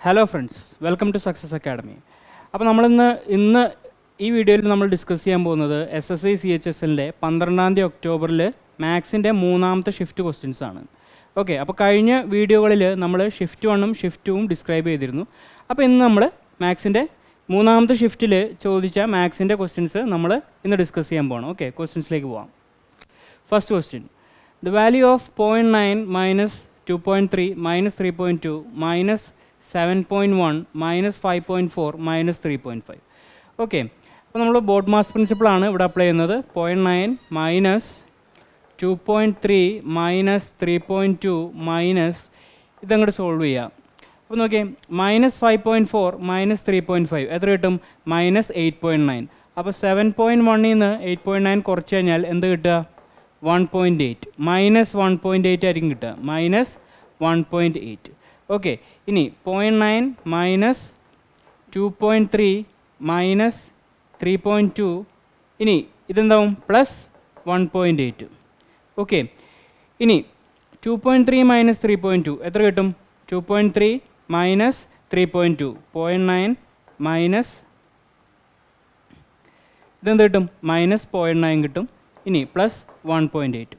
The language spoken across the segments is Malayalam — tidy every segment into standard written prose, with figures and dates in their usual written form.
Hello friends, welcome to success academy. അപ്പോൾ ഇന്ന് ഈ വീഡിയോയിൽ നമ്മൾ ഡിസ്കസ് ചെയ്യാൻ പോകുന്നത് SSI CHSLൻ്റെ 12 ഒക്ടോബറിൽ മാത്സിൻ്റെ 3ാമത്തെ ഷിഫ്റ്റ് ക്വസ്റ്റ്യൻസ് ആണ്. ഓക്കെ, അപ്പോൾ കഴിഞ്ഞ വീഡിയോകളിൽ നമ്മൾ ഷിഫ്റ്റ് 1ഉം ഷിഫ്റ്റ് 2ഉം ഡിസ്ക്രൈബ് ചെയ്തിരുന്നു. അപ്പോൾ ഇന്ന് നമ്മൾ മാത്സിൻ്റെ 3ാമത്തെ ഷിഫ്റ്റിൽ ചോദിച്ച മാത്സിൻ്റെ ക്വസ്റ്റ്യൻസ് നമ്മൾ ഇന്ന് ഡിസ്കസ് ചെയ്യാൻ പോകണം. ഓക്കെ, ക്വസ്റ്റ്യൻസിലേക്ക് പോകാം. First question, the value of 0.9 minus 2.3 minus 3.2 minus 7.1 minus 5.4 minus 3.5. Okay, അപ്പോൾ നമ്മൾ ബോർഡ് മാസ് പ്രിൻസിപ്പിളാണ് ഇവിടെ അപ്ലൈ ചെയ്യുന്നത്. 0.9 മൈനസ് 2.3 മൈനസ് 3.2 മൈനസ് ഇതങ്ങോട്ട് സോൾവ് ചെയ്യാം. അപ്പോൾ നോക്കിയേ, മൈനസ് 5.4 മൈനസ് 3.5 എത്ര കിട്ടും? മൈനസ് 8.9. അപ്പോൾ 7.1 നിന്ന് 8.9 കുറച്ച് കഴിഞ്ഞാൽ എന്ത് കിട്ടുക? 1.8. മൈനസ് 1.8 ആയിരിക്കും കിട്ടുക, മൈനസ് 1.8. ഓക്കെ, ഇനി 0.9 മൈനസ് 2.3 മൈനസ് 3.2, ഇനി ഇതെന്താവും? പ്ലസ് 1.8. ഓക്കെ, ഇനി 2.3 മൈനസ് 3.2 എത്ര കിട്ടും? 2.3 മൈനസ് 3.2, 0.9 മൈനസ് ഇതെന്ത് കിട്ടും? മൈനസ് 0.9 കിട്ടും. ഇനി പ്ലസ് 1.8.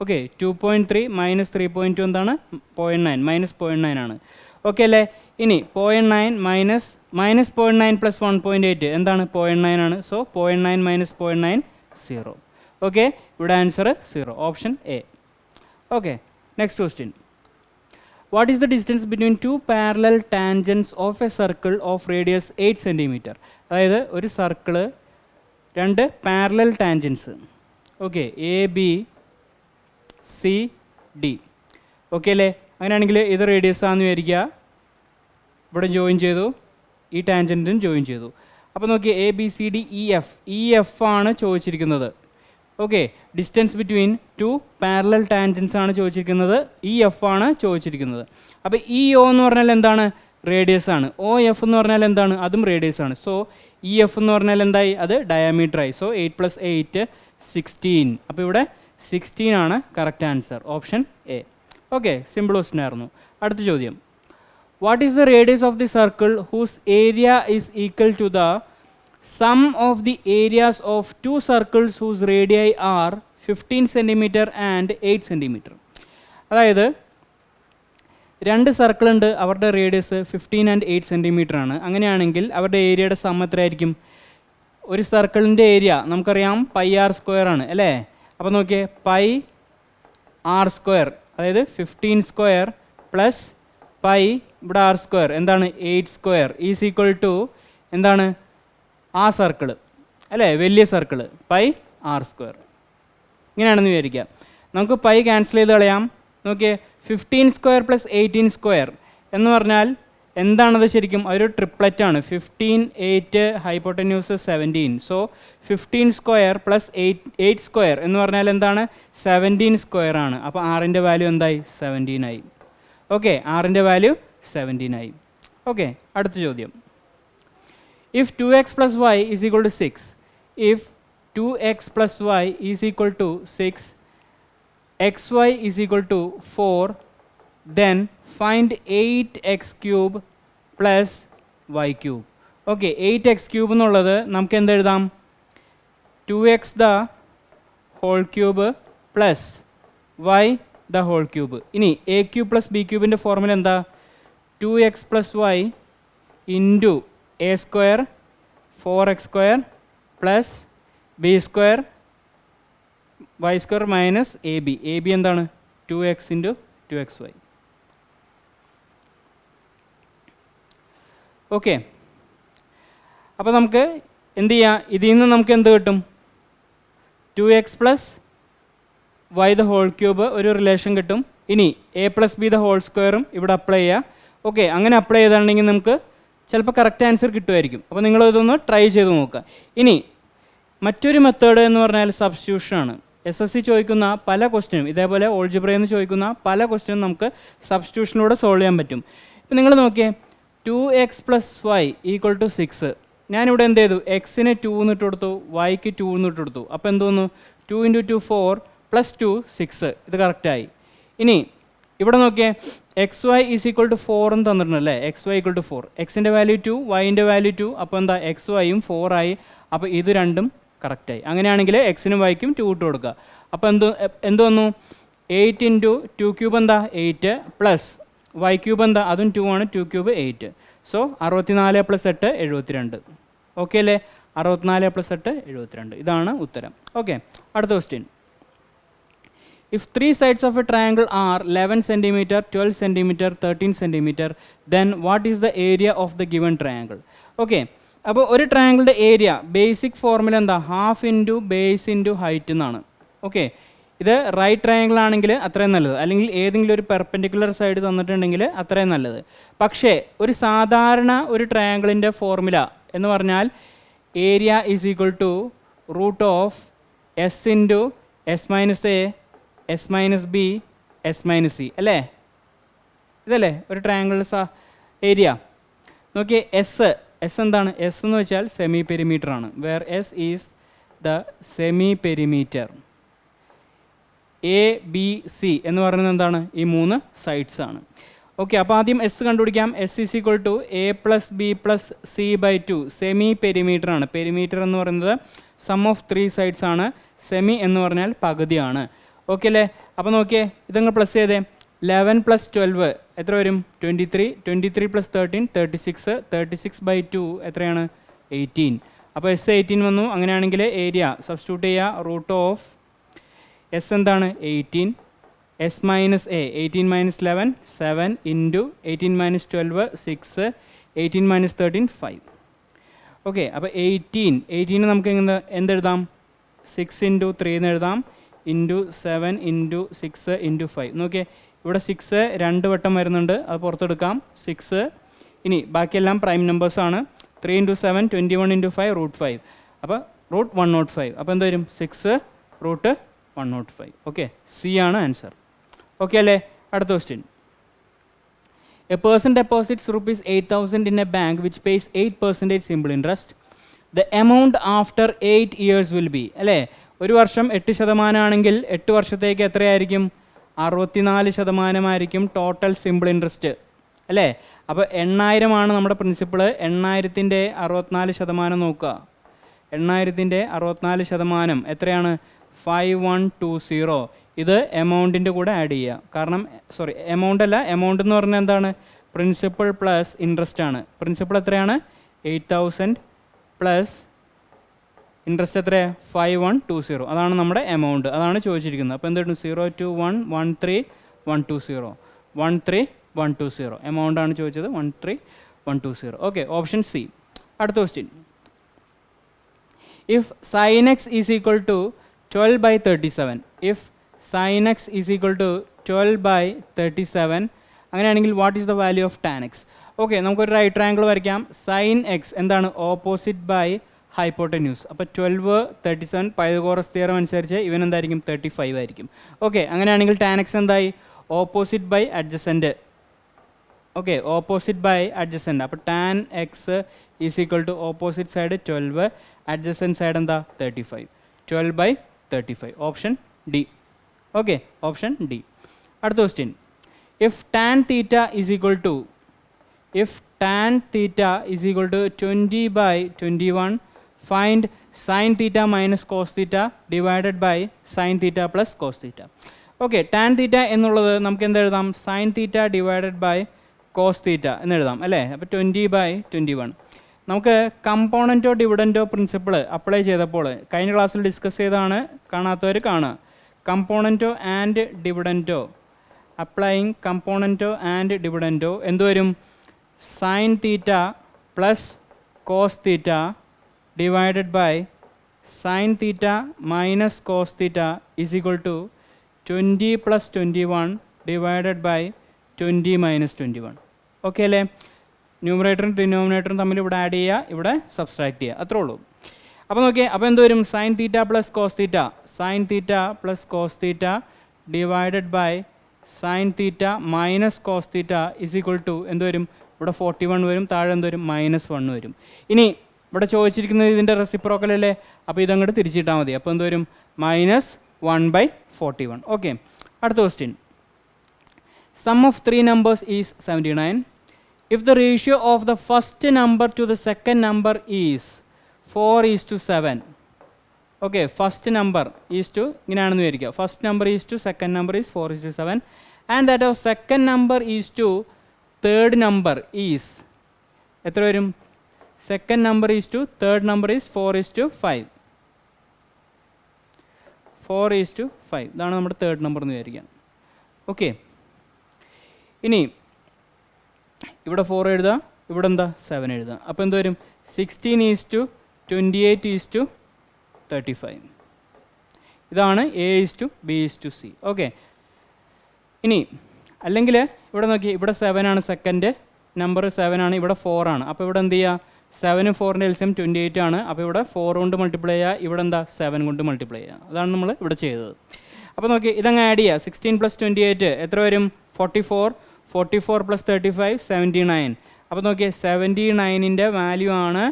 ഓക്കെ, 2.3 മൈനസ് 3.2 എന്താണ്? 0.9, മൈനസ് 0.9 ആണ്. ഓക്കെ അല്ലേ? ഇനി 0.9 മൈനസ് 0.9 പ്ലസ് 1.8 എന്താണ്? 0.9 ആണ്. So 0.9 minus 0.9 0. ഓക്കെ, ഇവിടെ answer 0, option A. Okay, next question, what is the distance between 2 parallel tangents of A circle of radius 8 centimetre? അതായത് ഒരു circle 2 parallel tangents, okay, AB CD. Okay അല്ലേ? അങ്ങനെയാണെങ്കിൽ ഇത് റേഡിയസ് ആണെന്ന് വിചാരിക്കുക, ഇവിടെ ജോയിൻ ചെയ്തു, ഈ ടാൻജൻറ്റും ജോയിൻ ചെയ്തു. അപ്പോൾ നോക്കി, ABCDEF ആണ് ചോദിച്ചിരിക്കുന്നത്. Okay, distance between 2 parallel tangents ആണ് ചോദിച്ചിരിക്കുന്നത്, EF ആണ് ചോദിച്ചിരിക്കുന്നത്. അപ്പോൾ EO എന്ന് പറഞ്ഞാൽ എന്താണ്? റേഡിയസ് ആണ്. OF എന്ന് പറഞ്ഞാൽ എന്താണ്? അതും റേഡിയസ് ആണ്. സോ EF എന്ന് പറഞ്ഞാൽ എന്തായി? അത് ഡയാമീറ്റർ ആയി. സോ 8 + 8 16. അപ്പോൾ ഇവിടെ 16 ആണ് correct answer, option A. Okay, simple question ആയിരുന്നു. അടുത്ത ചോദ്യം, what is the radius of the circle whose area is equal to the sum of the areas of 2 circles whose radii are 15 centimetre and 8 centimetre? അതായത് 2 സർക്കിൾ ഉണ്ട്, അവരുടെ റേഡിയസ് 15 ആൻഡ് 8 സെൻറ്റിമീറ്റർ ആണ്. അങ്ങനെയാണെങ്കിൽ അവരുടെ ഏരിയയുടെ സം എത്രയായിരിക്കും? ഒരു സർക്കിളിൻ്റെ ഏരിയ നമുക്കറിയാം πr² ആണ് അല്ലേ? അപ്പോൾ നോക്കിയേ, πr², അതായത് 15² പ്ലസ് π ഇവിടെ r² എന്താണ്? 8² ഈസ് ഈക്വൽ ടു എന്താണ്? ആ സർക്കിള് അല്ലേ, വലിയ സർക്കിള്, πr². ഇങ്ങനെയാണെന്ന് വിചാരിക്കാം. നമുക്ക് π ക്യാൻസൽ ചെയ്ത് കളയാം. നോക്കിയേ, 15² പ്ലസ് 18² എന്ന് പറഞ്ഞാൽ എന്താണത് ശരിക്കും? അതൊരു ട്രിപ്ലറ്റ് ആണ്. 15, 8, ഹൈപ്പോട്ടന്യൂസ് 17. സോ 15² പ്ലസ് 8² എന്ന് പറഞ്ഞാൽ എന്താണ്? 17² ആണ്. അപ്പോൾ ആറിൻ്റെ വാല്യൂ എന്തായി? 17 ആയി. ഓക്കെ, ആറിൻ്റെ വാല്യൂ 17 ആയി. ഓക്കെ, അടുത്ത ചോദ്യം, if 2x plus y is equal to 6, if 2x plus y is equal to 6, xy is equal to 4, then find 8x³ plus y³. Okay, 8x³ എന്നുള്ളത് നമുക്ക് എന്തെഴുതാം? 2x the whole cube plus y the whole cube. ഇനി a³ പ്ലസ് b³ ഫോർമുല എന്താ? 2x plus y into a² 4x² plus b² y² minus ab എന്താണ്? 2x into 2xy. ഓക്കെ, അപ്പോൾ നമുക്ക് എന്ത് ചെയ്യാം? ഇതിൽ നിന്ന് നമുക്ക് എന്ത് കിട്ടും? 2x plus y the whole cube ഒരു റിലേഷൻ കിട്ടും. ഇനി a plus b the whole സ്ക്വയറും ഇവിടെ അപ്ലൈ ചെയ്യുക. ഓക്കെ, അങ്ങനെ അപ്ലൈ ചെയ്താണെങ്കിൽ നമുക്ക് ചിലപ്പോൾ കറക്റ്റ് ആൻസർ കിട്ടുമായിരിക്കും. അപ്പോൾ നിങ്ങളിതൊന്ന് ട്രൈ ചെയ്ത് നോക്കുക. ഇനി മറ്റൊരു മെത്തേഡ് എന്ന് പറഞ്ഞാൽ സബ്സ്റ്റിറ്റ്യൂഷനാണ്. SSC ചോദിക്കുന്ന പല ക്വസ്റ്റ്യനും, ഇതേപോലെ ഓൾജിബ്രയിൽ നിന്ന് ചോദിക്കുന്ന പല ക്വസ്റ്റ്യനും നമുക്ക് സബ്സ്റ്റിറ്റ്യൂഷനിലൂടെ സോൾവ് ചെയ്യാൻ പറ്റും. ഇപ്പം നിങ്ങൾ നോക്കിയേ, 2x plus y equal to 6. ഞാനിവിടെ എന്ത് ചെയ്തു? എക്സിന് 2 എന്നിട്ട് കൊടുത്തു, വൈക്ക് 2 എന്നിട്ട് കൊടുത്തു. അപ്പോൾ എന്ത് തോന്നുന്നു? 2 × 2 4 പ്ലസ് 2 6. ഇത് കറക്റ്റായി. ഇനി ഇവിടെ നോക്കിയേ x y is equal to 4 എന്ന് തന്നിട്ടുണ്ടല്ലേ, എക്സ് വൈ ഈക്വൽ ടു 4, എക്സിൻ്റെ വാല്യൂ 2, വൈൻ്റെ വാല്യൂ 2, അപ്പോൾ എന്താ എക്സ് വൈയും 4 ആയി. അപ്പോൾ ഇത് രണ്ടും കറക്റ്റായി. അങ്ങനെയാണെങ്കിൽ എക്സിനും വൈക്കും 2 ഇട്ട് കൊടുക്കുക. അപ്പോൾ എന്ത് വന്നു, 8 ഇൻറ്റു 2 ക്യൂബ് എന്താ 8 പ്ലസ് വൈ ക്യൂബ് എന്താ അതും 2 ആണ്, 2 ക്യൂബ് 8. സോ 64 + 8 72. ഓക്കെ അല്ലേ, 64 + 8 72. ഇതാണ് ഉത്തരം. ഓക്കെ, അടുത്ത question. If 3 sides of a triangle are 11 cm, 12 cm, 13 cm, then what is the area of the given triangle? Okay, അപ്പോൾ ഒരു ട്രയാങ്കിളുടെ ഏരിയ ബേസിക് ഫോർമുല എന്താ, half into base into height എന്നാണ്. ഓക്കെ, ഇത് റൈറ്റ് ട്രയാങ്കിൾ ആണെങ്കിൽ അത്രയും നല്ലത്, അല്ലെങ്കിൽ ഏതെങ്കിലും ഒരു പെർപെൻഡിക്കുലർ സൈഡ് തന്നിട്ടുണ്ടെങ്കിൽ അത്രയും നല്ലത്. പക്ഷേ ഒരു സാധാരണ ഒരു ട്രയാങ്കിളിൻ്റെ ഫോർമുല എന്ന് പറഞ്ഞാൽ area is equal to root of s into s minus a s minus b s minus c അല്ലേ, ഇതല്ലേ ഒരു ട്രയാങ്കിൾ ഏരിയ. നോക്കിയേ, എസ് എന്താണ്, എസ് എന്ന് വെച്ചാൽ സെമി പെരിമീറ്റർ ആണ്. Where s is the semi perimeter. A b c എന്ന് പറയുന്നത് എന്താണ്, ഈ 3 സൈഡ്സ് ആണ്. ഓക്കെ, അപ്പോൾ ആദ്യം എസ് കണ്ടുപിടിക്കാം. S is equal to a plus b plus c by 2. Semi perimeter ആണ്. പെരിമീറ്റർ എന്ന് പറയുന്നത് സം ഓഫ് 3 സൈഡ്സ് ആണ്. സെമി എന്ന് പറഞ്ഞാൽ പകുതിയാണ്. ഓക്കെ അല്ലേ, അപ്പോൾ നോക്കിയേ, ഇതങ്ങ് പ്ലസ് ചെയ്തേ. 11 + 12 എത്ര വരും, 23. 23 + 13 36. 36 ബൈ 2 എത്രയാണ്, 18. അപ്പോൾ എസ് 18 വന്നു. അങ്ങനെയാണെങ്കിൽ ഏരിയ സബ്സ്റ്റിറ്റ്യൂട്ട് ചെയ്യുക. റൂട്ട് ഓഫ് എസ് എന്താണ് 18, S minus A 18 - 11 7 into 18 - 12 6, 18 - 13 5. Okay, അപ്പോൾ 18 നമുക്ക് എന്തെഴുതാം, 6 ഇൻറ്റു 3 എന്ന് എഴുതാം, ഇൻറ്റു 7 ഇൻറ്റു 6 ഇൻറ്റു 5. നോക്കിയേ, ഇവിടെ 6 2 വട്ടം വരുന്നുണ്ട്, അത് പുറത്തെടുക്കാം. 6 ഇനി ബാക്കിയെല്ലാം പ്രൈം നമ്പേഴ്സാണ്. 3 into 7 21 into 5 √5. അപ്പോൾ റൂട്ട് 105. അപ്പോൾ എന്ത് വരും, 6 റൂട്ട് 105. ഓക്കെ, സി ആണ് ആൻസർ. ഓക്കെ അല്ലേ, അടുത്ത question. A person deposits ₹8,000 in a bank which pays 8% simple interest. The amount after 8 years will be, അല്ലേ, ഒരു വർഷം 8% ആണെങ്കിൽ 8 വർഷത്തേക്ക് എത്രയായിരിക്കും, 64% ആയിരിക്കും ടോട്ടൽ സിമ്പിൾ ഇൻട്രസ്റ്റ് അല്ലേ. അപ്പോൾ 8000 ആണ് നമ്മുടെ പ്രിൻസിപ്പിൾ. 8000ൻ്റെ 64% നോക്കുക. 8000ൻ്റെ 64% എത്രയാണ്, 5120. ഇത് എമൗണ്ടിൻ്റെ കൂടെ ആഡ് ചെയ്യുക. കാരണം എമൗണ്ട് അല്ല, എമൗണ്ട് എന്ന് പറഞ്ഞാൽ എന്താണ്, പ്രിൻസിപ്പിൾ പ്ലസ് ഇൻട്രസ്റ്റ് ആണ്. പ്രിൻസിപ്പിൾ എത്രയാണ്, 8000 പ്ലസ് ഇൻട്രസ്റ്റ് എത്ര, 5120. അതാണ് നമ്മുടെ എമൗണ്ട്, അതാണ് ചോദിച്ചിരിക്കുന്നത്. അപ്പോൾ എന്താണ് 02113 13120 എമൗണ്ട് ആണ് ചോദിച്ചത്, 13120. Okay, option C. അടുത്ത question. If sine x is equal to 12/37, if sine x is equal to 12/37 അങ്ങനെയാണെങ്കിൽ what is the value of tan x. Okay, നമുക്കൊരു റൈറ്റ് ട്രയാങ്കിൾ വരയ്ക്കാം. സൈൻ എക്സ് എന്താണ്, ഓപ്പോസിറ്റ് ബൈ ഹൈപ്പോട്ടന്യൂസ്. അപ്പോൾ 12/37 പൈതഗോറസ് തിയറം അനുസരിച്ച് ഇവൻ എന്തായിരിക്കും, 35 ആയിരിക്കും. ഓക്കെ, അങ്ങനെയാണെങ്കിൽ ടാൻ എക്സ് എന്തായി, opposite by adjacent. Okay, opposite by adjacent. അപ്പോൾ tan x is equal to opposite side 12, adjacent side എന്താ 35. 12/35. Option D. Okay, option D. അടുത്ത question. If tan theta is equal to 20/21, find sin theta minus cos theta divided by sin theta plus cos theta. Okay, tan theta എന്നുള്ളത് നമുക്ക് എന്തെഴുതാം, sin theta divided by cos theta എന്നെഴുതാം അല്ലേ. അപ്പോൾ 20/21. നമുക്ക് കമ്പോണൻറ്റോ ഡിവിഡൻറ്റോ പ്രിൻസിപ്പിൾ അപ്ലൈ ചെയ്തപ്പോൾ കഴിഞ്ഞ ക്ലാസ്സിൽ ഡിസ്കസ് ചെയ്താണ്, കാണാത്തവർ കാണുക. Componendo and dividendo, applying componendo and dividendo എന്തുവരും, sin theta plus cos theta divided by sin theta minus cos theta is equal to 20 plus 21 divided by 20 minus 21. Okay അല്ലേ, ന്യൂമറേറ്ററും ഡിനോമിനേറ്ററും തമ്മിൽ ഇവിടെ ആഡ് ചെയ്യുക, ഇവിടെ സബ്സ്ട്രാക്ട് ചെയ്യുക, അത്രേ ഉള്ളൂ. അപ്പോൾ നോക്കിയേ, അപ്പോൾ എന്ത് വരും, sin theta plus cos theta, sin theta plus cos theta divided by sin theta minus cos theta is equal to എന്ത് വരും, ഇവിടെ 41 വരും, താഴെ എന്ത് വരും, -1 വരും. ഇനി ഇവിടെ ചോദിച്ചിരിക്കുന്നത് ഇതിൻ്റെ റെസിപ്രോക്കൽ അല്ലേ, അപ്പോൾ ഇതങ്ങോട്ട് തിരിച്ചിട്ടാൽ മതി. അപ്പോൾ എന്ത് വരും, -1/41. ഓക്കെ, അടുത്ത question. Sum of three numbers is 79. If the ratio of the first number to the second number is 4:7. Okay, first number is to ഇങ്ങനെയാണെന്ന് വിചാരിക്കുക. First number is to second number is 4:7. And that of second number is to third number is എത്ര വരും? Second number is to third number is 4:5. 4:5. ഇതാണ് നമ്മുടെ തേർഡ് നമ്പർ എന്ന് വിചാരിക്കാം. ഓക്കെ, ഇനി ഇവിടെ 4 എഴുതാം, ഇവിടെ എന്താ 7 എഴുതാം. അപ്പോൾ എന്ത് വരും? 16:28:35. ഇതാണ് A:B:C. ഓക്കെ, ഇനി അല്ലെങ്കിൽ ഇവിടെ നോക്കി, ഇവിടെ 7 ആണ് സെക്കൻഡ് നമ്പർ, 7 ആണ്, ഇവിടെ 4 ആണ്. അപ്പോൾ ഇവിടെ എന്ത് ചെയ്യുക? 7 4ൻ്റെ LCM 28 ആണ്. അപ്പോൾ ഇവിടെ 4 കൊണ്ട് മൾട്ടിപ്ലൈ ചെയ്യുക, ഇവിടെ എന്താ 7 കൊണ്ട് മൾട്ടിപ്ലൈ ചെയ്യുക. അതാണ് നമ്മൾ ഇവിടെ ചെയ്തത്. അപ്പോൾ നോക്കി, ഇതങ്ങ് ആഡ് ചെയ്യുക. 16 + 28 എത്ര വരും? 44. 44 + 35 79. അപ്പോൾ നോക്കിയേ, 79ൻ്റെ വാല്യൂ ആണ്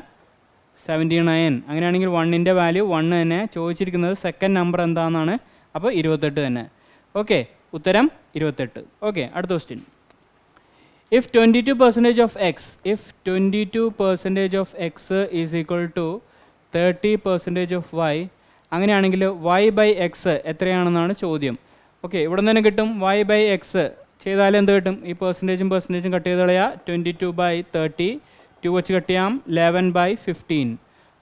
79. അങ്ങനെയാണെങ്കിൽ 1ൻ്റെ വാല്യൂ 1 തന്നെ. ചോദിച്ചിരിക്കുന്നത് സെക്കൻഡ് നമ്പർ എന്താണെന്നാണ്. അപ്പോൾ 28 തന്നെ. ഓക്കെ, ഉത്തരം 28. ഓക്കെ, അടുത്ത question. If 22% of x, if 22% of x is equal to 30% of y, അങ്ങനെയാണെങ്കിൽ y/x എത്രയാണെന്നാണ് ചോദ്യം. ഓക്കെ, ഇവിടെ നിന്ന് തന്നെ കിട്ടും. y/x ചെയ്താൽ എന്ത് കിട്ടും? ഈ പെർസെൻറ്റേജും കട്ട് ചെയ്ത് കളയുക. 22/30, 2 വെച്ച് കട്ട് ചെയ്യാം. 11/15.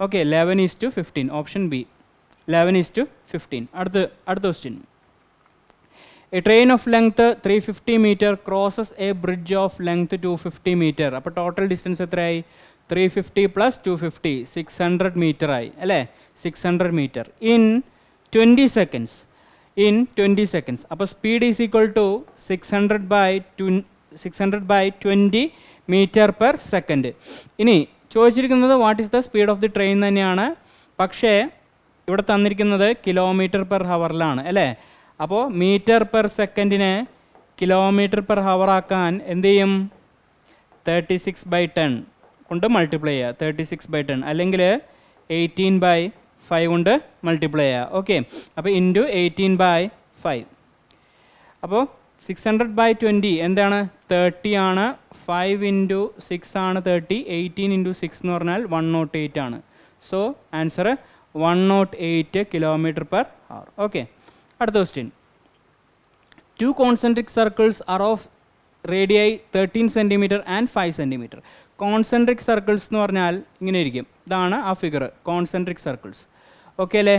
ഓക്കെ, 11:15. Option B, 11:15. അടുത്ത question. A train of length 350 meter crosses a bridge of length 250 meter. അപ്പോൾ ടോട്ടൽ ഡിസ്റ്റൻസ് എത്രയായി? 350 + 250 600 മീറ്റർ ആയി അല്ലേ? 600 മീറ്റർ ഇൻ 20 സെക്കൻഡ്സ്. അപ്പോൾ speed is equal to 600/20 metre second. ഇനി ചോദിച്ചിരിക്കുന്നത് what is the speed of the train തന്നെയാണ്. പക്ഷേ ഇവിടെ തന്നിരിക്കുന്നത് km/h അല്ലേ? അപ്പോൾ മീറ്റർ/സെക്കൻഡിനെ km/h ആക്കാൻ എന്ത് ചെയ്യും? 36/10 കൊണ്ട് മൾട്ടിപ്ലൈ ചെയ്യുക. 36/10 അല്ലെങ്കിൽ 18/5 കൊണ്ട് മൾട്ടിപ്ലൈ ചെയ്യുക. ഓക്കെ, അപ്പോൾ ഇൻറ്റു 18/5. അപ്പോൾ 600/20 എന്താണ്? 30 ആണ്. 5 × 6 ആണ് 30. 18 × 6 എന്ന് പറഞ്ഞാൽ 108 ആണ്. So answer 108 km/h. ഓക്കെ, അടുത്ത question. 2 concentric circles are of radii 13 cm and 5 cm. Concentric circles എന്ന് പറഞ്ഞാൽ ഇങ്ങനെ ഇരിക്കും. ഇതാണ് ആ ഫിഗർ, കോൺസെൻട്രിക് സർക്കിൾസ്. ഓക്കെ അല്ലേ?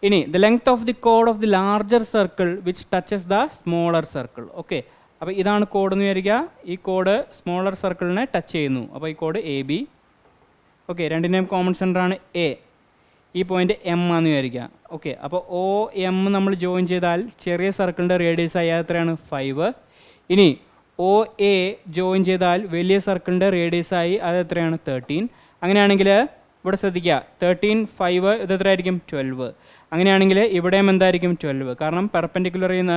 ഇനി the length of the code of the larger circle which touches the smaller circle. Okay, അപ്പോൾ ഇതാണ് കോഡ് എന്ന് വിചാരിക്കുക. ഈ കോഡ് സ്മോളർ സർക്കിളിനെ ടച്ച് ചെയ്യുന്നു. അപ്പോൾ ഈ കോഡ് AB. ഓക്കെ, രണ്ടിൻ്റെയും കോമൺ സെൻറ്റർ ആണ് A. ഈ പോയിന്റ് M ആണെന്ന് വിചാരിക്കുക. ഓക്കെ, അപ്പോൾ OM നമ്മൾ ജോയിൻ ചെയ്താൽ ചെറിയ സർക്കിളിൻ്റെ റേഡിയസ് ആയ എത്രയാണ്? 5. ഇനി OA ജോയിൻ ചെയ്താൽ വലിയ സർക്കിളിൻ്റെ റേഡിയസ് ആയി അത് എത്രയാണ്? 13. അങ്ങനെയാണെങ്കിൽ ഇവിടെ ശ്രദ്ധിക്കുക, 13 5 ഇത് എത്രയായിരിക്കും? 12. അങ്ങനെയാണെങ്കിൽ ഇവിടെയും എന്തായിരിക്കും? 12. കാരണം പെർപെൻഡിക്കുലർ ചെയ്യുന്ന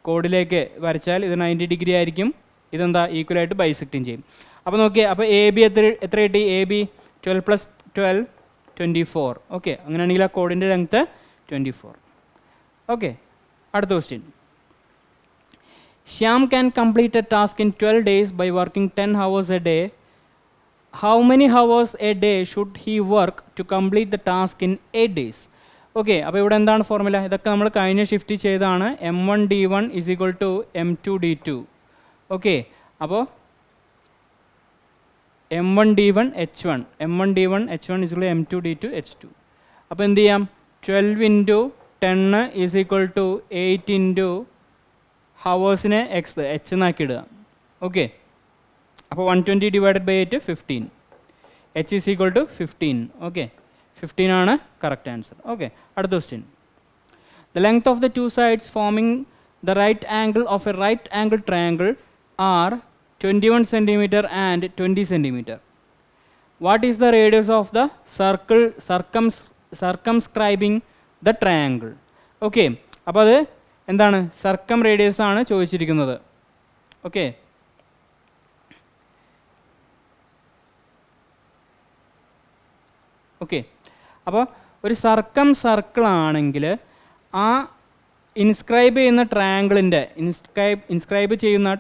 കോഡിലേക്ക് വരച്ചാൽ ഇത് 90 ഡിഗ്രി ആയിരിക്കും. ഇതെന്താ? ഈക്വലായിട്ട് ബൈസെക്റ്റിങ് ചെയ്യും. അപ്പോൾ നോക്കിയേ, അപ്പോൾ AB എത്ര കിട്ടി? AB 12 + 12 24. ഓക്കെ, അങ്ങനെയാണെങ്കിൽ ആ കോഡിൻ്റെ ലെങ്ത്ത് 24. ഓക്കെ, അടുത്ത question. Shyam can complete a task in 12 days by working 10 hours a day. How many hours a day should he work to complete the task in 8 days? Okay, അപ്പോൾ ഇവിടെ എന്താണ് ഫോർമുല? ഇതൊക്കെ നമ്മൾ കഴിഞ്ഞ ഷിഫ്റ്റ് ചെയ്താണ്. M1D1 = M2D2. ഓക്കെ, അപ്പോൾ M1D1 H1 = M2D2 H2. അപ്പോൾ എന്ത് ചെയ്യാം? 12 × 10 = 8 × ഹവേഴ്സിനെ H എന്നാക്കി ഇടുക. ഓക്കെ, അപ്പോൾ 120 / 8 15. H = 15. ഓക്കെ, 15 ആണ് കറക്റ്റ് ആൻസർ. ഓക്കെ, അടുത്ത question. The length of the two sides forming the right angle of a right angle triangle are 21 cm and 20 cm. What is the radius of the circle circumscribing the triangle? Okay, അപ്പോൾ അത് എന്താണ്? സർക്കം റേഡിയസ് ആണ് ചോദിച്ചിരിക്കുന്നത്. ഓക്കെ, അപ്പോൾ ഒരു സർക്കിൾ ആണെങ്കിൽ ആ ഇൻസ്ക്രൈബ് ചെയ്യുന്ന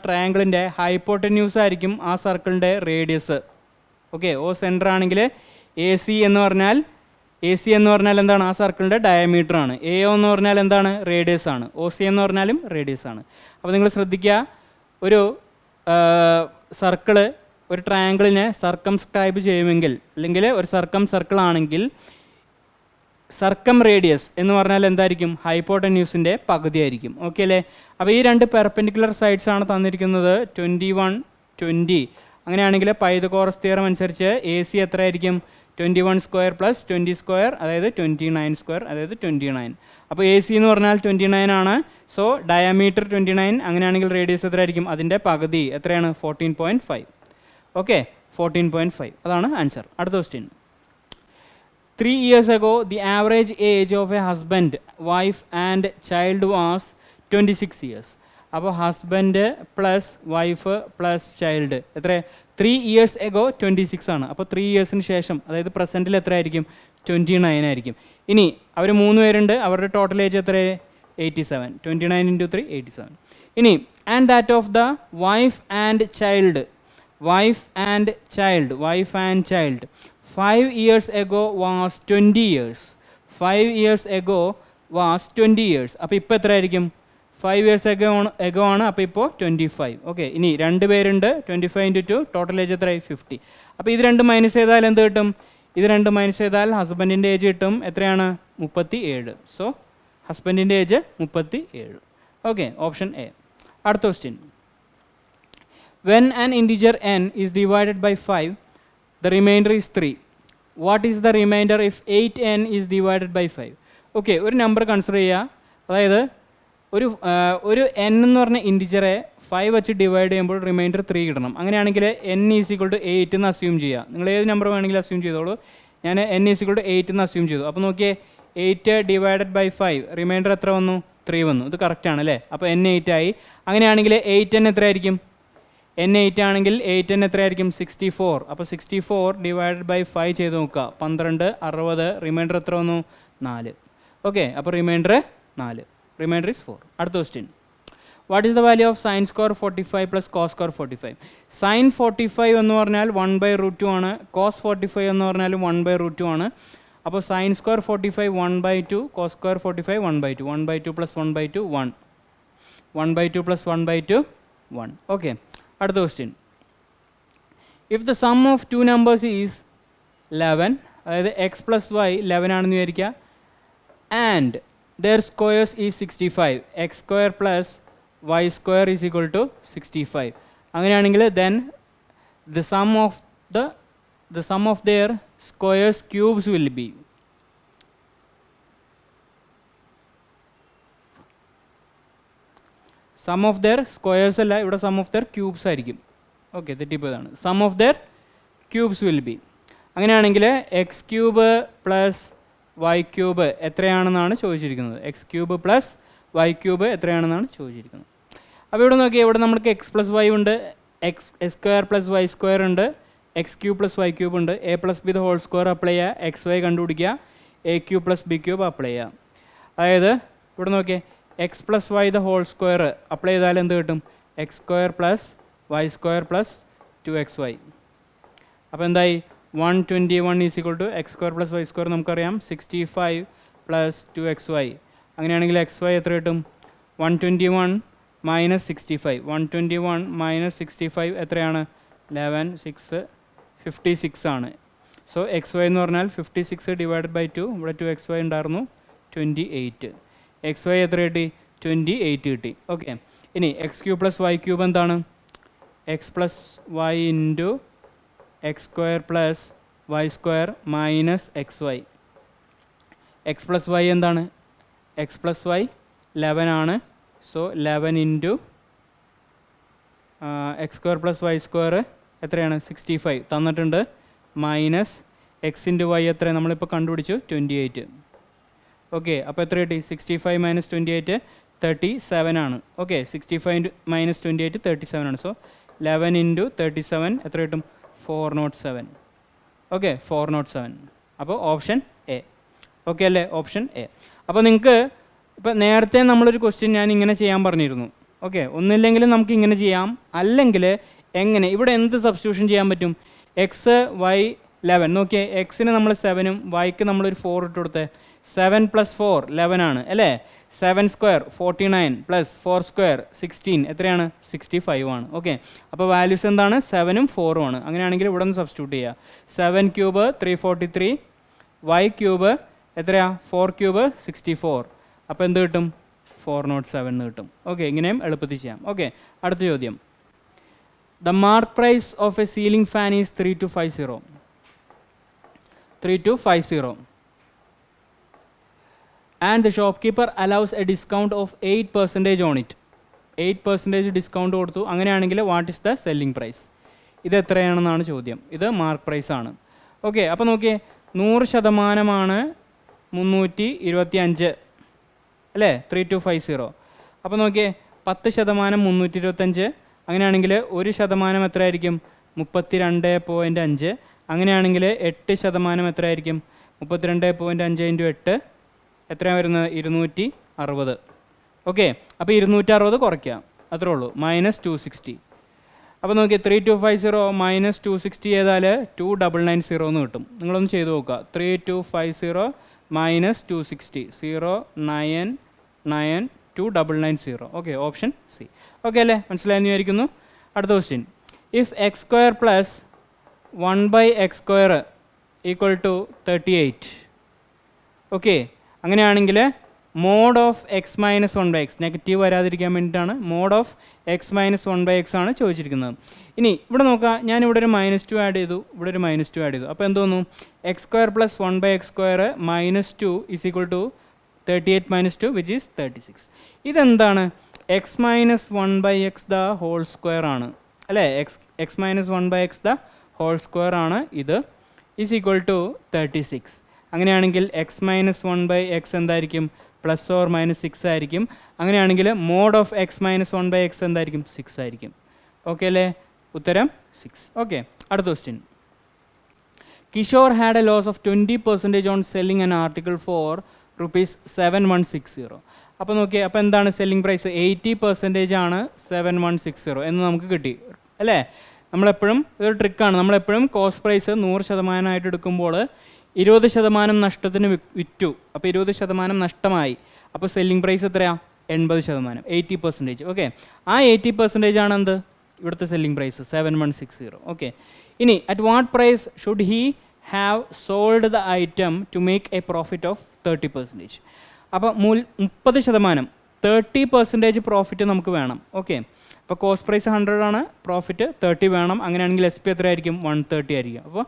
ട്രയാങ്കിളിൻ്റെ ഹൈപ്പോട്ടന്യൂസ് ആയിരിക്കും ആ സർക്കിളിൻ്റെ റേഡിയസ്. ഓക്കെ, ഓ സെൻറ്റർ ആണെങ്കിൽ എ സി എന്ന് പറഞ്ഞാൽ എന്താണ്? ആ സർക്കിളിൻ്റെ ഡയമീറ്റർ ആണ്. എ ഒ എന്ന് പറഞ്ഞാൽ എന്താണ്? റേഡിയസ് ആണ്. ഒ സി എന്ന് പറഞ്ഞാലും റേഡിയസ് ആണ്. അപ്പോൾ നിങ്ങൾ ശ്രദ്ധിക്കുക, ഒരു സർക്കിള് ഒരു ട്രയാങ്കിളിനെ സർക്കംസ്ക്രൈബ് ചെയ്യുമെങ്കിൽ, അല്ലെങ്കിൽ ഒരു സർക്കിൾ ആണെങ്കിൽ സർക്കം റേഡിയസ് എന്ന് പറഞ്ഞാൽ എന്തായിരിക്കും? ഹൈപ്പോട്ടന്യൂസിൻ്റെ പകുതി ആയിരിക്കും. ഓക്കെ അല്ലേ? അപ്പോൾ ഈ രണ്ട് പെർപെൻഡിക്കുലർ സൈഡ്സ് ആണ് തന്നിരിക്കുന്നത് 21, 20. അങ്ങനെയാണെങ്കിൽ പൈതഗോറസ് തിയറം അനുസരിച്ച് എ സി എത്രയായിരിക്കും? 21 സ്ക്വയർ പ്ലസ് 20 സ്ക്വയർ, അതായത് 29 സ്ക്വയർ, അതായത് 29. അപ്പോൾ എ സി എന്ന് പറഞ്ഞാൽ 29 ആണ്. So diameter 29. അങ്ങനെയാണെങ്കിൽ റേഡിയസ് എത്രയായിരിക്കും? അതിൻ്റെ പകുതി എത്രയാണ്? 14.5. ഓക്കെ, 14.5 അതാണ് ആൻസർ. അടുത്ത question. 3 years ago, the average age of a husband, wife and child was 26 years. അപ്പോൾ husband plus wife plus child എത്ര? 3 years ago 26 ആണ്. അപ്പോൾ 3 yearsന് ശേഷം, അതായത് പ്രസൻറ്റിൽ എത്ര ആയിരിക്കും? 29 ആയിരിക്കും. ഇനി അവർ 3 പേരുണ്ട്, അവരുടെ ടോട്ടൽ ഏജ് എത്ര? 87. 29 × 3 87. ഇനി and that of the wife and child 5 years ago was 20 years. 5 years ago was 20 years. അപ്പോൾ ഇപ്പോൾ എത്ര ആയിരിക്കും? 5 years ago ആണ്. അപ്പോൾ ഇപ്പോൾ 25. ഓക്കെ, ഇനി 2 പേരുണ്ട്, 25 × 2 ടോട്ടൽ ഏജ് എത്രയായി? 50. അപ്പോൾ ഇത് 2 മൈനസ് ചെയ്താൽ എന്ത് കിട്ടും? ഇത് 2 മൈനസ് ചെയ്താൽ ഹസ്ബൻഡിൻ്റെ ഏജ് കിട്ടും. എത്രയാണ്? 37. സോ ഹസ്ബൻഡിൻ്റെ ഏജ് 37. Okay, option A. അടുത്ത question. When an integer n is divided by 5, the remainder is 3. What is the remainder if 8n is divided by 5? Okay, ഒരു നമ്പർ കൺസിഡർ ചെയ്യുക. അതായത് ഒരു n എന്ന് പറഞ്ഞ ഇൻറ്റിജറെ 5 വെച്ച് ഡിവൈഡ് ചെയ്യുമ്പോൾ റിമൈൻഡർ 3 കിട്ടണം. അങ്ങനെയാണെങ്കിൽ n ഈസ് ഈക്വൾ ടു 8 എന്ന് അസ്യൂം ചെയ്യുക. നിങ്ങൾ ഏത് നമ്പർ വേണമെങ്കിലും അസ്യൂം ചെയ്തോളൂ. ഞാൻ n ഈസ് ഈക്വൾ ടു 8 എന്ന് അസ്യൂം ചെയ്തു. അപ്പോൾ നോക്കിയേ, 8 ഡിവൈഡഡ് ബൈ 5 റിമൈൻഡർ എത്ര വന്നു? 3 വന്നു. ഇത് കറക്റ്റ് ആണ് അല്ലേ? അപ്പോൾ n 8 ആയി. അങ്ങനെയാണെങ്കിൽ 8n എത്രയായിരിക്കും? n 8 ആണെങ്കിൽ 8n എത്രയായിരിക്കും? 64. അപ്പോൾ 64 ഡിവൈഡഡ് ബൈ 5 ചെയ്ത് നോക്കുക. 12, 60. റിമൈൻഡർ എത്ര വന്നു? 4. ഓക്കെ, അപ്പോൾ റിമൈൻഡർ 4. Reminder is 4. അടുത്ത question. What is the value of sine square 45 plus cos square 45? Sine 45 എന്ന് പറഞ്ഞാൽ 1/√2 ആണ്. കോസ് 45 എന്ന് പറഞ്ഞാലും 1/√2 ആണ്. അപ്പോൾ sine square 45 1/2, cos square 45 1/2. 1/2 plus 1/2 1. 1/2 plus 1/2 1. Okay, അടുത്ത question. If the sum of 2 numbers is 11, അതായത് എക്സ് പ്ലസ് വൈ 11 ആണെന്ന് വിചാരിക്കുക, and their squares is 65, x square plus y square is equal to 65. അങ്ങനെയാണെങ്കിൽ then the sum of their squares cubes will be. Sum of their squares അല്ല, ഇവിടെ സം ഓഫ് ദെയർ ക്യൂബ്സ് ആയിരിക്കും. ഓക്കെ, തെറ്റിപ്പോയതാണ്. Sum of their cubes will be. അങ്ങനെയാണെങ്കിൽ x cube plus y cube എത്രയാണെന്നാണ് ചോദിച്ചിരിക്കുന്നത്. X cube plus y cube എത്രയാണെന്നാണ് ചോദിച്ചിരിക്കുന്നത്. അപ്പോൾ ഇവിടെ നോക്കിയാൽ ഇവിടെ നമുക്ക് എക്സ് പ്ലസ് വൈ ഉണ്ട്, x square plus y square ഉണ്ട്, x cube plus y cube ഉണ്ട്. A plus b the whole square apply ചെയ്യുക, എക്സ് വൈ കണ്ടുപിടിക്കുക, A cube plus b cube apply ചെയ്യുക. അതായത് ഇവിടെ നോക്കിയേ, x plus y the whole square apply ചെയ്താൽ എന്ത് കിട്ടും? X square plus y square plus 2xy. അപ്പോൾ എന്തായി? 121 is equal to x square plus y square നമുക്കറിയാം 65 പ്ലസ് 2xy. അങ്ങനെയാണെങ്കിൽ എക്സ് വൈ എത്ര കിട്ടും? 121 മൈനസ് 65. 121 മൈനസ് 65 എത്രയാണ്? 11, 6, 56 ആണ്. സോ എക്സ് വൈ എന്ന് പറഞ്ഞാൽ 56 ഡിവൈഡഡ് ബൈ 2, ഇവിടെ 2xy ഉണ്ടായിരുന്നു, 28. എക്സ് വൈ എത്ര കിട്ടി? 28 കിട്ടി. ഓക്കെ, ഇനി x cube plus y cube എന്താണ്? X plus y into x square plus y square minus x y. X plus y എന്താണ്? എക്സ് പ്ലസ് വൈ 11 ആണ്. So 11 into x square plus y square എത്രയാണ്? 65 തന്നിട്ടുണ്ട്, മൈനസ് എക്സ് ഇൻറ്റു വൈ എത്ര നമ്മളിപ്പോൾ കണ്ടുപിടിച്ചു? 28. ഓക്കെ, അപ്പോൾ എത്ര കിട്ടി? 65 മൈനസ് 28 37 ആണ്. ഓക്കെ, 65 മൈനസ് 28 37 ആണ്. സോ 11 ഇൻറ്റു 37 എത്ര കിട്ടും? 407. ഓക്കെ, 407. അപ്പോൾ ഓപ്ഷൻ എ. ഓക്കെ അല്ലേ? Option A. അപ്പോൾ നിങ്ങൾക്ക് ഇപ്പം നേരത്തെ നമ്മളൊരു ക്വസ്റ്റ്യൻ ഞാൻ ഇങ്ങനെ ചെയ്യാൻ പറഞ്ഞിരുന്നു. ഓക്കെ, ഒന്നില്ലെങ്കിലും നമുക്ക് ഇങ്ങനെ ചെയ്യാം, അല്ലെങ്കിൽ എങ്ങനെ ഇവിടെ എന്ത് സബ്സ്റ്റിറ്റ്യൂഷൻ ചെയ്യാൻ പറ്റും? എക്സ് വൈ 11 നോക്കിയേ, എക്സിന് നമ്മൾ 7ഉം വൈക്ക് നമ്മളൊരു 4 ഇട്ട് കൊടുത്തേ. 7 + 4 11 ആണ് അല്ലേ. 7 സ്ക്വയർ 49 + 4 സ്ക്വയർ 16 എത്രയാണ്? 65 ആണ്. ഓക്കെ, അപ്പോൾ വാല്യൂസ് എന്താണ്? 7ഉം 4ഉം ആണ്. അങ്ങനെയാണെങ്കിൽ ഇവിടെ നിന്ന് സബ്സ്റ്റിറ്റ്യൂട്ട് ചെയ്യുക. 7 ക്യൂബ് 343, വൈ ക്യൂബ് എത്രയാ? 4 ക്യൂബ് 64. അപ്പോൾ എന്ത് കിട്ടും? 407 എന്ന് കിട്ടും. ഓക്കെ, ഇങ്ങനെയും എളുപ്പത്തിൽ ചെയ്യാം. ഓക്കെ, അടുത്ത ചോദ്യം. The mark price of a ceiling fan is 3250. 3250. And the shopkeeper allows a discount of 8% on it. 8% discount കൊടുത്തു. അങ്ങനെയാണെങ്കിൽ what is the selling price? ഇത് എത്രയാണെന്നാണ് ചോദ്യം. ഇത് മാർക്ക് പ്രൈസ് ആണ്. ഓക്കെ, അപ്പോൾ നോക്കിയേ, 100% 325 അല്ലേ, 3250. അപ്പോൾ നോക്കിയേ, 10% 325. അങ്ങനെയാണെങ്കിൽ 1% എത്രയായിരിക്കും? 32.5. അങ്ങനെയാണെങ്കിൽ 8% എത്രയായിരിക്കും? 32.5 × 8 എത്രയാണ് വരുന്നത്? 260. ഓക്കെ, അപ്പോൾ 260 കുറയ്ക്കാം, അത്രേ ഉള്ളൂ. -260. അപ്പോൾ നോക്കിയാൽ 3250 - 260 ചെയ്താൽ 2990 എന്ന് കിട്ടും. നിങ്ങളൊന്ന് ചെയ്ത് നോക്കുക. 3250 - 260 0999290. Okay, option C. ഓക്കെ അല്ലേ, മനസ്സിലായെന്ന് വിചാരിക്കുന്നു. അടുത്ത question. If x² + 1/x² = 38. Okay, അങ്ങനെയാണെങ്കിൽ mod of x - 1/x, negative വരാതിരിക്കാൻ വേണ്ടിയിട്ടാണ് മോഡ് ഓഫ് x - 1/x ആണ് ചോദിച്ചിരിക്കുന്നത്. ഇനി ഇവിടെ നോക്കാം, ഞാൻ ഇവിടെ ഒരു -2 ആഡ് ചെയ്തു, ഇവിടെ ഒരു -2 ആഡ് ചെയ്തു. അപ്പോൾ എന്ത് തോന്നുന്നു? x² + 1/x² -2 = 38 - 2 which is 36. ഇതെന്താണ്? x - 1/x the whole square ആണ് അല്ലേ. x - 1/x the whole square ആണ് ഇത്, is equal to 36. അങ്ങനെയാണെങ്കിൽ x - 1/x എന്തായിരിക്കും? +or-6 ആയിരിക്കും. അങ്ങനെയാണെങ്കിൽ മോഡ് ഓഫ് x - 1/x എന്തായിരിക്കും? 6 ആയിരിക്കും. ഓക്കെ അല്ലേ, ഉത്തരം 6. ഓക്കെ, അടുത്ത question. Kishore had a loss of 20% on selling an article for ₹7160. അപ്പോൾ നോക്കിയേ, അപ്പോൾ എന്താണ് സെല്ലിംഗ് പ്രൈസ്? 80% ആണ് 7160 എന്ന് നമുക്ക് കിട്ടി അല്ലേ. നമ്മളെപ്പോഴും ഇതൊരു ട്രിക്കാണ്, നമ്മളെപ്പോഴും കോസ്റ്റ് പ്രൈസ് 100% ആയിട്ട് എടുക്കുമ്പോൾ 20% നഷ്ടത്തിന് വിറ്റു. അപ്പോൾ 20% നഷ്ടമായി. അപ്പോൾ സെല്ലിംഗ് പ്രൈസ് എത്രയാണ്? 80%, 80%. ഓക്കെ, ആ 80% ആണ് എന്ത്? ഇവിടുത്തെ സെല്ലിംഗ് പ്രൈസ് 7160. ഓക്കെ, ഇനി at what price should he have sold the item to make a profit of 30%? അപ്പോൾ 30%, 30% പ്രോഫിറ്റ് നമുക്ക് വേണം. ഓക്കെ, അപ്പോൾ കോസ്റ്റ് പ്രൈസ് 100 ആണ്, പ്രോഫിറ്റ് 30 വേണം. അങ്ങനെയാണെങ്കിൽ SP എത്രയായിരിക്കും? 130 ആയിരിക്കും. അപ്പോൾ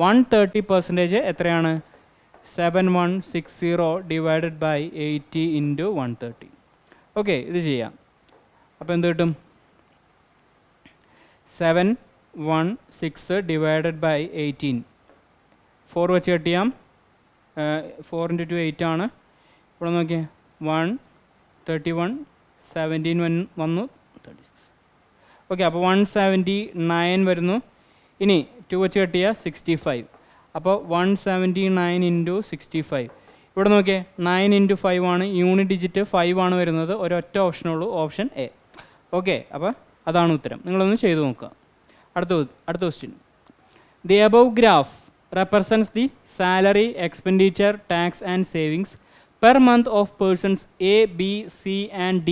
130% എത്രയാണ്? 7160 ഡിവൈഡഡ് ബൈ 80 × 130. ഓക്കെ, ഇത് ചെയ്യാം. അപ്പോൾ എന്ത് കിട്ടും? 716 ഡിവൈഡഡ് ബൈ 18. 4 വെച്ച് കട്ട് ചെയ്യാം. 4 × 2 8 ആണ്. ഇവിടെ നോക്കിയേ, 131 17 വന്നു 36. ഓക്കെ, അപ്പോൾ 179 വരുന്നു. ഇനി 2 വെച്ച് കട്ട് ചെയ്യുക, 65. അപ്പോൾ 179 × 65. ഇവിടെ നോക്കിയേ, 9 × 5 ആണ്, യൂണിറ്റ് ഡിജിറ്റ് 5 ആണ് വരുന്നത്. ഒരൊറ്റ ഓപ്ഷനുള്ളൂ, ഓപ്ഷൻ എ. ഓക്കെ, അപ്പോൾ അതാണ് ഉത്തരം. നിങ്ങളൊന്ന് ചെയ്തു നോക്കുക. അടുത്ത question. The above graph represents the salary, expenditure, tax and savings per month of persons A, B, C and D.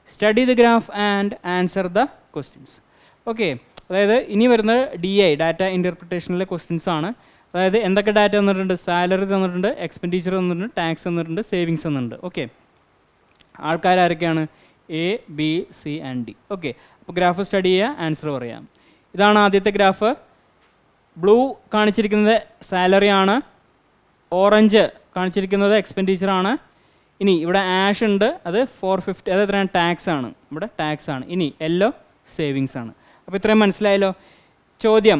Study the graph and answer the questions. Okay, അതായത് ഇനി വരുന്നത് DI ഡാറ്റ ഇൻ്റർപ്രിട്ടേഷനിലെ ക്വസ്റ്റ്യൻസ് ആണ്. അതായത് എന്തൊക്കെ ഡാറ്റ തന്നിട്ടുണ്ട്? സാലറി തന്നിട്ടുണ്ട്, എക്സ്പെൻഡിച്ചർ തന്നിട്ടുണ്ട്, ടാക്സ് തന്നിട്ടുണ്ട്, സേവിങ്സ് തന്നിട്ടുണ്ട്. ഓക്കെ, ആൾക്കാരൊക്കെയാണ്? A, B, C and D. Okay, അപ്പോൾ ഗ്രാഫ് സ്റ്റഡി ചെയ്യുക, ആൻസർ പറയാം. ഇതാണ് ആദ്യത്തെ ഗ്രാഫ്. ബ്ലൂ കാണിച്ചിരിക്കുന്നത് സാലറി ആണ്, ഓറഞ്ച് കാണിച്ചിരിക്കുന്നത് എക്സ്പെൻഡിച്ചർ ആണ്. ഇനി ഇവിടെ ആഷ് ഉണ്ട്, അത് 450, അത് എത്രയാണ്? ടാക്സ് ആണ്, ഇവിടെ ടാക്സ് ആണ്. ഇനി യെല്ലോ സേവിങ്സ് ആണ്. അപ്പോൾ ഇത്രയും മനസ്സിലായല്ലോ. ചോദ്യം,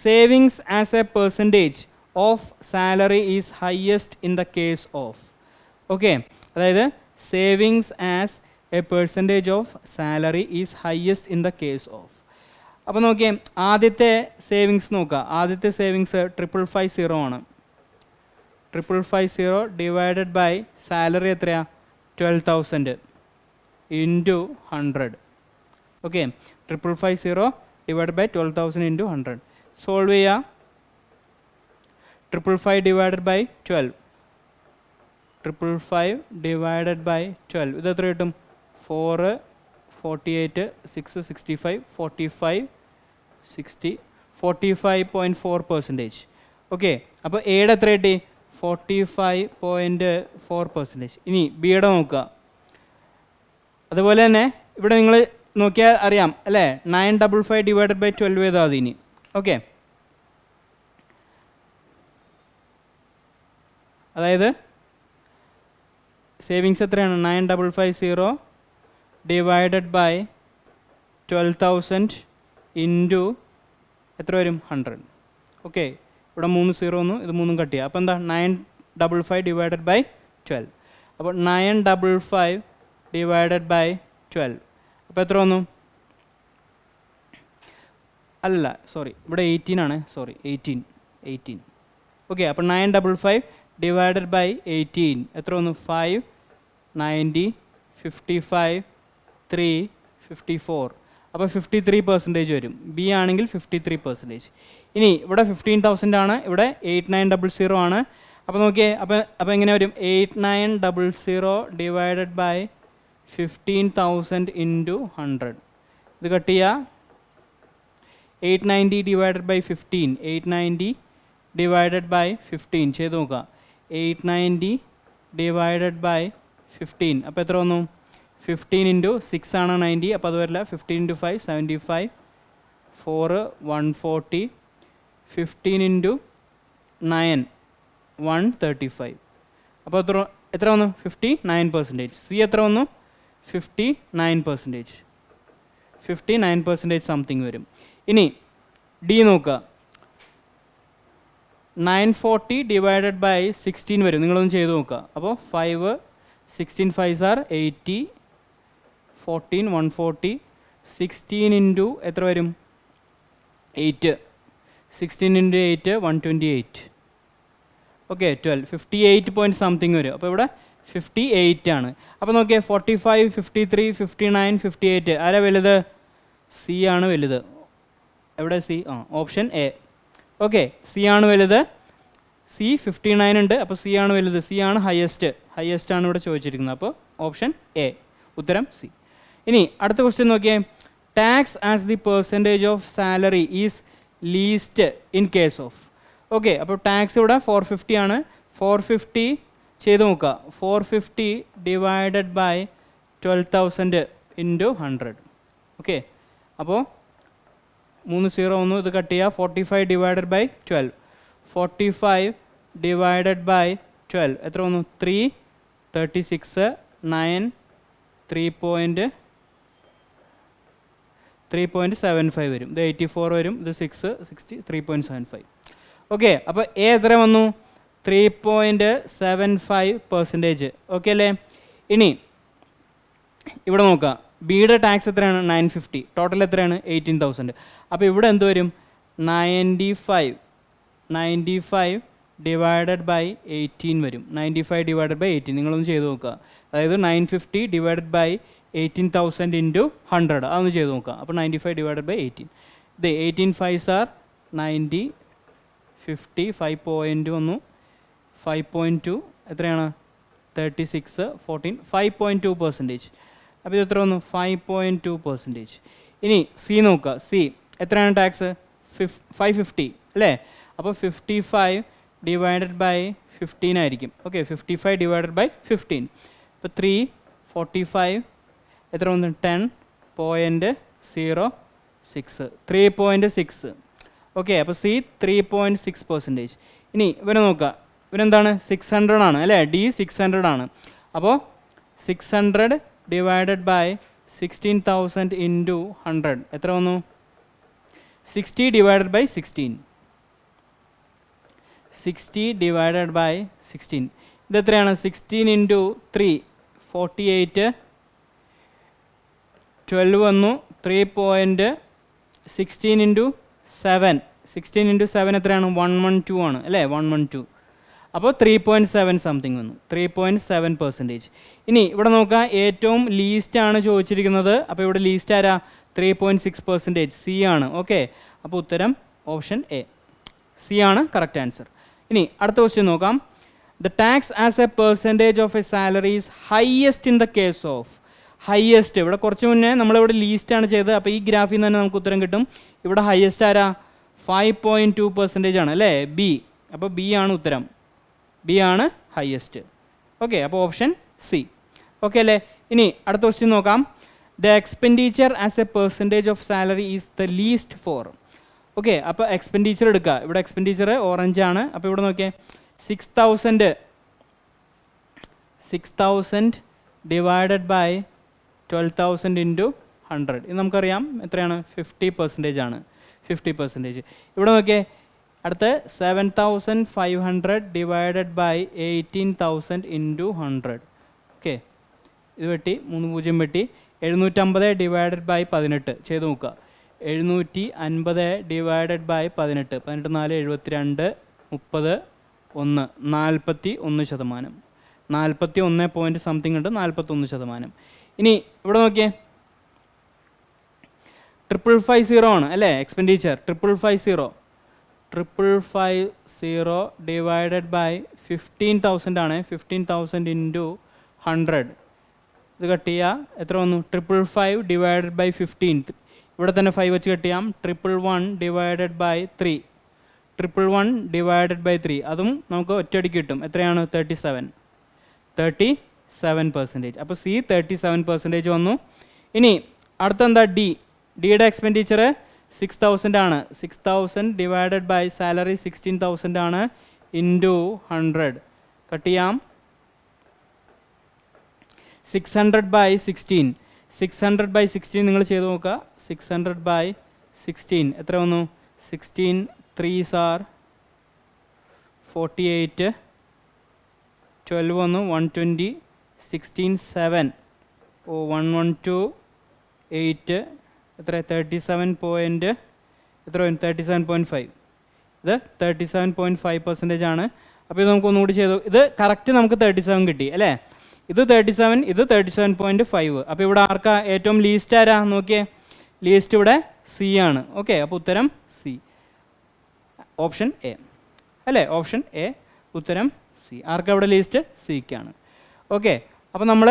savings as a percentage of salary is highest in the case of. Okay, അതായത് savings as a percentage of salary is highest in the case of. അപ്പോൾ നോക്കിയേ, ആദ്യത്തെ സേവിങ്സ് നോക്കുക. ആദ്യത്തെ സേവിങ്സ് 5550 ആണ്. 5550 ഡിവൈഡഡ് ബൈ സാലറി എത്രയാണ്? 12,000 into 100. Okay, 550 divide by 12,000 into 100. Solve ചെയ്യുക. 555 ഡിവൈഡഡ് ബൈ 12, 555 ഡിവൈഡഡ് ബൈ 12 ഇത് എത്ര കിട്ടും? 4, 48, 6, 65, 45, 60, 45.4%. ഓക്കെ, അപ്പോൾ എയുടെ എത്ര കിട്ടി? 45.4%. ഇനി ബിയുടെ നോക്കുക. അതുപോലെ തന്നെ ഇവിടെ നിങ്ങൾ നോക്കിയാൽ അറിയാം അല്ലേ, 955 ഡിവൈഡഡ് ബൈ 12 ചെയ്താൽ മതി ഇനി. ഓക്കെ, അതായത് സേവിങ്സ് എത്രയാണ്? 9550 ഡിവൈഡഡ് ബൈ 12,000 ഇൻറ്റു എത്ര വരും? 100. ഓക്കെ, ഇവിടെ 3 0 ഒന്നും ഇത് 3 കട്ട് ചെയ്യുക. അപ്പോൾ എന്താ? 955 ഡിവൈഡഡ് ബൈ 12. അപ്പോൾ 955 ഡിവൈഡഡ് ബൈ 12 അപ്പോൾ എത്ര വന്നു? അല്ല സോറി, ഇവിടെ 18 ആണ്. സോറി, 18. ഓക്കെ, അപ്പോൾ 955 ഡിവൈഡഡ് ബൈ 18 എത്ര വന്നു? 5, 90, 55, 3, 54. അപ്പോൾ 53% വരും. ബി ആണെങ്കിൽ 53%. ഇനി ഇവിടെ 15,000 ആണ്, ഇവിടെ 8900 ആണ്. അപ്പോൾ നോക്കിയേ, അപ്പോൾ എങ്ങനെ വരും? 8900 ഡിവൈഡഡ് ബൈ 15,000 ഇൻറ്റു 100. ഇത് കട്ട് ചെയ്യുക. 890 ഡിവൈഡഡ് ബൈ 15, 890 ഡിവൈഡഡ് ബൈ 15 ചെയ്ത് നോക്കുക. 890 ഡിവൈഡഡ് ബൈ 15 അപ്പോൾ എത്ര വന്നു? 15 ഇൻറ്റു 6 ആണ് 90, അപ്പോൾ അത് വരില്ല. 15 ഇൻറ്റു 5 75, 4 140, 15 ഇൻറ്റു 9 135. അപ്പോൾ എത്ര വന്നു? 59%. സി എത്ര വന്നു? 59%. 59% സംതിങ് വരും. ഇനി ഡി നോക്കുക. 940 ഡിവൈഡഡ് ബൈ 16 വരും. നിങ്ങളൊന്ന് ചെയ്ത് നോക്കുക. അപ്പോൾ 5, 16 5s are 80, 14 140, 16 ഇൻറ്റു എത്ര വരും? 8, 16 ഇൻറ്റു 8 128. ഓക്കെ, 12, 58 പോയിൻറ്റ് സംതിങ് വരും. അപ്പോൾ ഇവിടെ 58 ആണ്. അപ്പോൾ നോക്കിയേ, 45, 53, 59, 58 ആരാ വലുത്? സി ആണ് വലുത്. എവിടെ C? Option A. Okay, C ആണ് വലുത്. സി 59 ഉണ്ട്, അപ്പോൾ സി ആണ് വലുത്. സി ആണ് ഹയസ്റ്റ് ആണ് ഇവിടെ ചോദിച്ചിരിക്കുന്നത്. അപ്പോൾ ഓപ്ഷൻ എ, ഉത്തരം സി. ഇനി അടുത്ത ക്വസ്റ്റ്യൻ നോക്കിയേ. Tax as the percentage of salary is least in case of. Okay, അപ്പോൾ ടാക്സ് ഇവിടെ 450 ആണ്. 450 ചെയ്ത് നോക്കുക. 450 ഡിവൈഡഡ് ബൈ 12,000 ഇൻറ്റു 100. ഓക്കെ, അപ്പോൾ 3 0 1 ഇത് കട്ട് ചെയ്യുക. 45 ഡിവൈഡഡ് ബൈ 12, 45 ഡിവൈഡഡ് ബൈ 12 എത്ര വന്നു? 3, 36, 9, 3.75 വരും. ഇത് 84 വരും. ഇത് 6, 60, 3.75. ഓക്കെ, അപ്പോൾ എ എത്ര വന്നു? 3.75%. ഓക്കെ അല്ലേ? ഇനി ഇവിടെ നോക്കുക. ബിയുടെ ടാക്സ് എത്രയാണ്? 950. ടോട്ടൽ എത്രയാണ്? 18,000. അപ്പോൾ ഇവിടെ എന്ത് വരും? 95 ഡിവൈഡഡ് ബൈ 18 വരും. 95 ഡിവൈഡഡ് ബൈ 18 നിങ്ങളൊന്ന് ചെയ്ത് നോക്കുക. അതായത് 950 ഡിവൈഡഡ് ബൈ 18,000 ഇൻറ്റു 100 അതൊന്ന് ചെയ്ത് നോക്കുക. അപ്പോൾ 95 ഡിവൈഡഡ് ബൈ 18. ഇത് 18 5s are 90, 50, 5 വന്നു. 5.2 എത്രയാണ്? 36, 14, 5.2%. അപ്പോൾ ഇത് എത്ര വന്നു? 5.2%. ഇനി സി നോക്കുക. സി എത്രയാണ് ടാക്സ്? 550 അല്ലേ? അപ്പോൾ 55 ഡിവൈഡഡ് ബൈ 15 ആയിരിക്കും. Okay, 55 divided by 15. അപ്പോൾ 345 എത്ര വന്നു? 10.06, 3.6. ഓക്കെ, അപ്പോൾ സി 3.6%. ഇനി ഇവരെ നോക്കുക. ഇവരെന്താണ്? 600 ആണ് അല്ലേ? ഡി 600 ആണ്. അപ്പോൾ 600 ഡിവൈഡഡ് ബൈ 16,000 ഇൻറ്റു 100 എത്ര വന്നു? 60 ഡിവൈഡഡ് ബൈ 16. 60 ഡിവൈഡഡ് ബൈ 16 ഇതെത്രയാണ്? 16 ഇൻറ്റു 3 48, 12 വന്നു. 3.16 ഇൻറ്റു 7 16 ഇൻറ്റു 7 എത്രയാണ്? 112 ആണ് അല്ലേ? 112. അപ്പോൾ 3.7 സംതിങ് വന്നു, 3.7%. ഇനി ഇവിടെ നോക്കാം, ഏറ്റവും ലീസ്റ്റ് ആണ് ചോദിച്ചിരിക്കുന്നത്. അപ്പോൾ ഇവിടെ ലീസ്റ്റ് ആരാ? 3.6%, സി ആണ്. ഓക്കെ, അപ്പോൾ ഉത്തരം ഓപ്ഷൻ എ, സി ആണ് കറക്റ്റ് ആൻസർ. ഇനി അടുത്ത ക്വസ്റ്റ്യൻ നോക്കാം. The tax as a percentage of A salary is highest in the case of. Highest, ഇവിടെ കുറച്ച് മുന്നേ നമ്മളിവിടെ ലീസ്റ്റ് ആണ് ചെയ്തത്. അപ്പോൾ ഈ ഗ്രാഫിൽ നിന്ന് തന്നെ നമുക്ക് ഉത്തരം കിട്ടും. ഇവിടെ ഹയസ്റ്റ് ആരാ? 5.2% ആണ് അല്ലേ, ബി. അപ്പോൾ ബി ആണ് ഉത്തരം, ബി ആണ് ഹയസ്റ്റ്. ഓക്കെ, അപ്പോൾ ഓപ്ഷൻ സി. ഓക്കെ അല്ലേ. ഇനി അടുത്ത ക്വസ്റ്റ്യൻ നോക്കാം. The expenditure as a percentage of salary is the least for. Okay, അപ്പോൾ എക്സ്പെൻഡിച്ചർ എടുക്കുക. ഇവിടെ എക്സ്പെൻഡിച്ചർ ഓറഞ്ച് ആണ്. അപ്പോൾ ഇവിടെ നോക്കിയേ, 6,000 ഡിവൈഡഡ് ബൈ 12,000 ഇൻറ്റു 100. ഇത് നമുക്കറിയാം എത്രയാണ്? 50% ആണ്, 50%. ഇവിടെ നോക്കിയേ, അടുത്ത് 7,500 ഡിവൈഡഡ് ബൈ 18,000 ഇൻറ്റു 100. ഓക്കെ, ഇത് വെട്ടി 3 0 വെട്ടി. 750 ഡിവൈഡഡ് ബൈ 18 ചെയ്ത് നോക്കുക. 750 ഡിവൈഡഡ് ബൈ 18, 18 4 72, 30 1, 41%. 41 പോയിൻറ്റ് സംതിങ് ഉണ്ട്, 41%. ഇനി ഇവിടെ നോക്കിയേ, 550 ആണ് അല്ലേ എക്സ്പെൻഡിച്ചർ. 550 ഡിവൈഡഡ് ബൈ 15,000 ആണ്. 15,000 ഇൻറ്റു 100. ഇത് കട്ട് ചെയ്യുക, എത്ര വന്നു? 555 ഡിവൈഡഡ് ബൈ 15. ഇവിടെ തന്നെ 5 വെച്ച് കട്ട് ചെയ്യാം. 111 ഡിവൈഡഡ് ബൈ 3. 111 ഡിവൈഡഡ് ബൈ 3, അതും നമുക്ക് ഒറ്റയടിക്ക് കിട്ടും. എത്രയാണ്? 37%. അപ്പോൾ സി 37% വന്നു. ഇനി അടുത്തെന്താ? ഡിയുടെ എക്സ്പെൻഡിച്ചർ 6,000 ആണ്. 6,000 ഡിവൈഡഡ് ബൈ സാലറി 16,000 ആണ്, ഇൻറ്റു 100. കട്ട് ചെയ്യാം. 600 ബൈ 16. 600 ബൈ 16 നിങ്ങൾ ചെയ്ത് നോക്കുക. 600 ബൈ 16 എത്ര വന്നു? 16 3s are 48, 12 വന്നു 120, 16 7, 112 8, എത്ര? 37 എത്ര വരും? 37.5. ഇത് 37.5% ആണ്. അപ്പോൾ ഇത് നമുക്ക് ഒന്നുകൂടി ചെയ്തു. ഇത് കറക്റ്റ് നമുക്ക് 37 കിട്ടി അല്ലേ. ഇത് 37, ഇത് 37.5. അപ്പോൾ ഇവിടെ ആർക്കാ ഏറ്റവും ലീസ്റ്റ് ആരാ? നോക്കിയേ, ലീസ്റ്റ് ഇവിടെ സി ആണ്. ഓക്കെ, അപ്പോൾ ഉത്തരം സി, ഓപ്ഷൻ എ അല്ലേ. ഓപ്ഷൻ എ, ഉത്തരം സി. ആർക്കാ ഇവിടെ ലീസ്റ്റ്? സിക്കാണ്. ഓക്കെ, അപ്പോൾ നമ്മൾ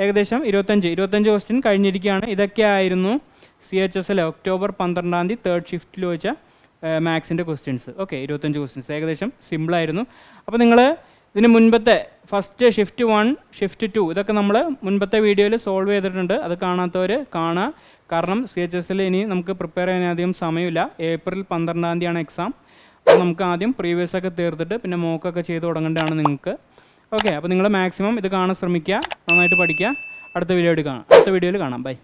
ഏകദേശം 25 ക്വസ്റ്റ്യൻ കഴിഞ്ഞിരിക്കുകയാണ്. ഇതൊക്കെ ആയിരുന്നു CHSL ഒക്ടോബർ 12 തേർഡ് ഷിഫ്റ്റിൽ ചോദിച്ച മാത്സിൻ്റെ ക്വസ്റ്റ്യൻസ്. ഓക്കെ, 25 ക്വസ്റ്റ്യൻസ് ഏകദേശം സിമ്പിളായിരുന്നു. അപ്പോൾ നിങ്ങൾ ഇതിന് മുൻപത്തെ ഫസ്റ്റ് ഷിഫ്റ്റ് 1, ഷിഫ്റ്റ് 2 ഇതൊക്കെ നമ്മൾ മുൻപത്തെ വീഡിയോയിൽ സോൾവ് ചെയ്തിട്ടുണ്ട്. അത് കാണാത്തവർ കാണുക. കാരണം CHSL ഇനി നമുക്ക് പ്രിപ്പയർ ചെയ്യാൻ അധികം സമയമില്ല. April 12 exam. അപ്പോൾ നമുക്ക് ആദ്യം പ്രീവിയസ് ഒക്കെ തീർത്തിട്ട് പിന്നെ മോക്കൊക്കെ ചെയ്ത് തുടങ്ങേണ്ടതാണ് നിങ്ങൾക്ക്. ഓക്കെ, അപ്പോൾ നിങ്ങൾ മാക്സിമം ഇത് കാണാൻ ശ്രമിക്കുക, നന്നായിട്ട് പഠിക്കുക. അടുത്ത വീഡിയോയിൽ കാണാം. ബൈ.